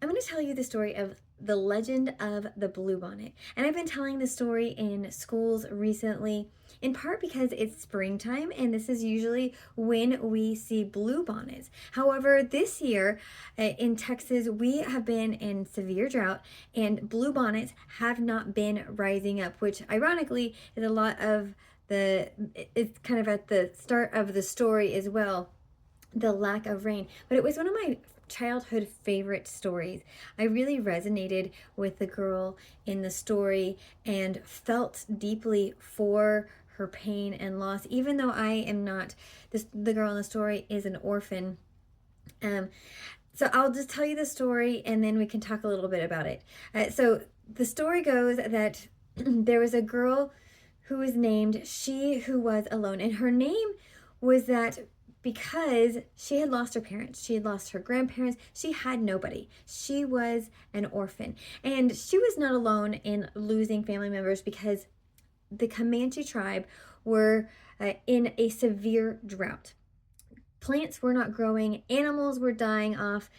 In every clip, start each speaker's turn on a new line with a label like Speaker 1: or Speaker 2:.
Speaker 1: I'm going to tell you the story of the legend of the Bluebonnet. And I've been telling this story in schools recently, in part because it's springtime, and this is usually when we see bluebonnets. However, this year in Texas, we have been in severe drought, and bluebonnets have not been rising up, which ironically is a lot of it's kind of at the start of the story as well, the lack of rain. But it was one of my childhood favorite stories. I really resonated with the girl in the story and felt deeply for her pain and loss, even though I am not the girl in the story is an orphan. um so I'll just tell you the story and then we can talk a little bit about it. So the story goes that there was a girl who was named She Who Was Alone, and her name was that because she had lost her parents, she had lost her grandparents, she had nobody. She was an orphan. And she was not alone in losing family members because the Comanche tribe were in a severe drought. Plants were not growing, animals were dying off,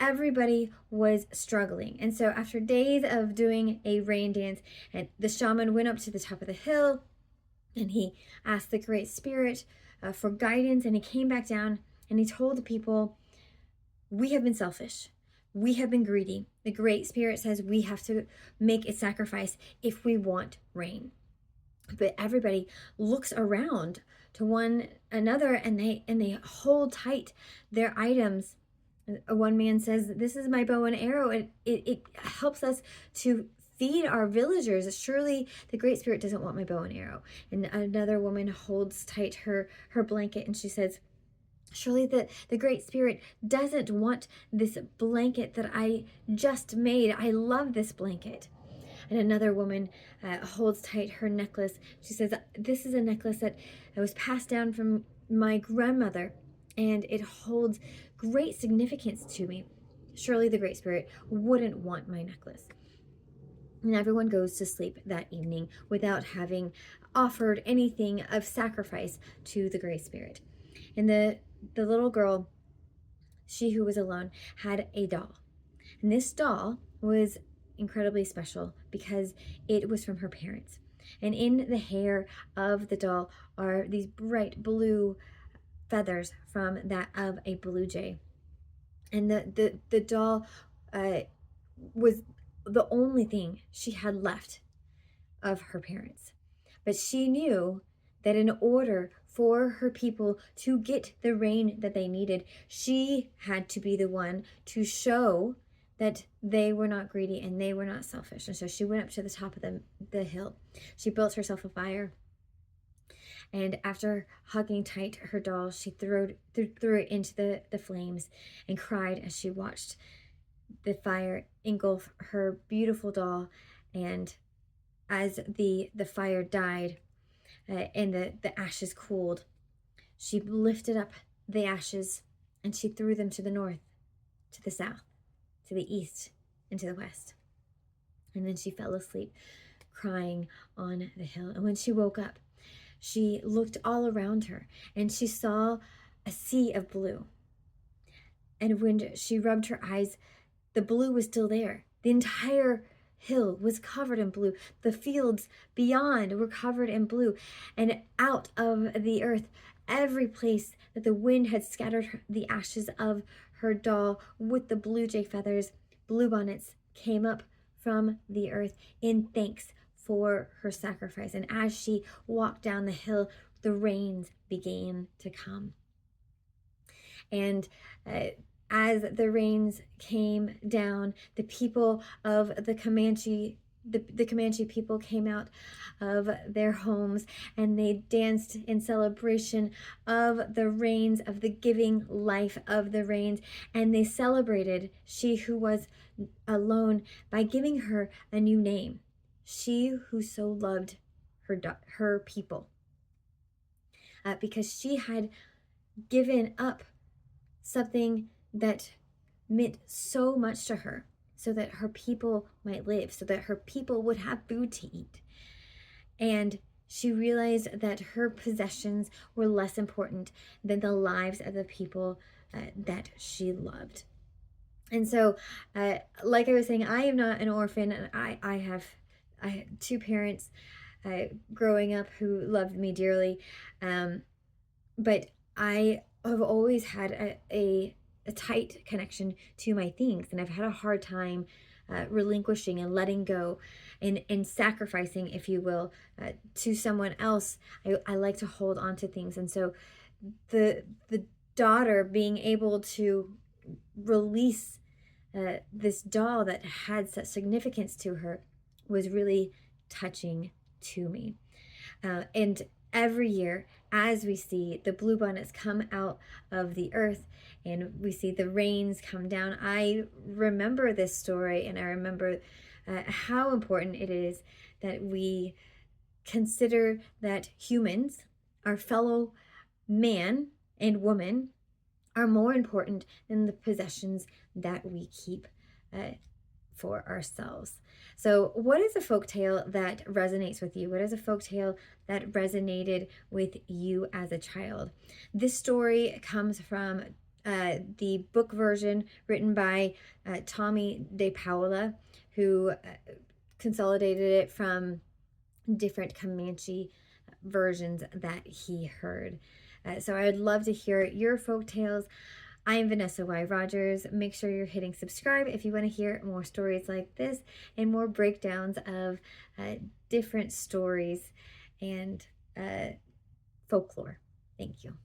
Speaker 1: everybody was struggling. And so, after days of doing a rain dance, and the shaman went up to the top of the hill and he asked the Great Spirit for guidance, and he came back down and he told the people, we have been selfish. We have been greedy. The Great Spirit says we have to make a sacrifice if we want rain. But everybody looks around to one another and they hold tight their items. One man says, this is my bow and arrow. It helps us to feed our villagers. Surely the Great Spirit doesn't want my bow and arrow. And another woman holds tight her blanket and she says, surely the Great Spirit doesn't want this blanket that I just made. I love this blanket. And another woman holds tight her necklace. She says, this is a necklace that was passed down from my grandmother, and it holds great significance to me. Surely the Great Spirit wouldn't want my necklace. And everyone goes to sleep that evening without having offered anything of sacrifice to the Great Spirit. And the little girl, She Who Was Alone, had a doll. And this doll was incredibly special because it was from her parents. And in the hair of the doll are these bright blue feathers from that of a blue jay. And the doll was the only thing she had left of her parents. But she knew that in order for her people to get the rain that they needed, she had to be the one to show that they were not greedy and they were not selfish. And so she went up to the top of the hill. She built herself a fire. And after hugging tight her doll, she threw it into the flames and cried as she watched the fire engulf her beautiful doll. And as the fire died and the ashes cooled, she lifted up the ashes and she threw them to the north, to the south, to the east, and to the west. And then she fell asleep, crying on the hill. And when she woke up, she looked all around her and she saw a sea of blue. And when she rubbed her eyes, the blue was still there. The entire hill was covered in blue. The fields beyond were covered in blue. And out of the earth, every place that the wind had scattered the ashes of her doll with the blue jay feathers, bluebonnets came up from the earth in thanks for her sacrifice. And as she walked down the hill, the rains began to come. And as the rains came down, the people of the Comanche people came out of their homes and they danced in celebration of the rains, of the giving life of the rains. And they celebrated She Who Was Alone by giving her a new name, She Who So Loved her people. Because she had given up something that meant so much to her so that her people might live, so that her people would have food to eat. And she realized that her possessions were less important than the lives of the people that she loved. And so, like I was saying, I am not an orphan, and I had two parents growing up who loved me dearly, um, but I have always had a tight connection to my things, and I've had a hard time relinquishing and letting go and sacrificing, if you will, to someone else. I like to hold on to things, and so the daughter being able to release this doll that had such significance to her was really touching to me. And every year, as we see the bluebonnets come out of the earth and we see the rains come down, I remember this story, and I remember how important it is that we consider that humans, our fellow man and woman, are more important than the possessions that we keep uh, for ourselves. So, what is a folk tale that resonates with you? What is a folk tale that resonated with you as a child? This story comes from the book version written by Tommy De Paola, who consolidated it from different Comanche versions that he heard. So I would love to hear your folk tales. I am Vanessa Y. Rogers. Make sure you're hitting subscribe if you want to hear more stories like this and more breakdowns of different stories and folklore. Thank you.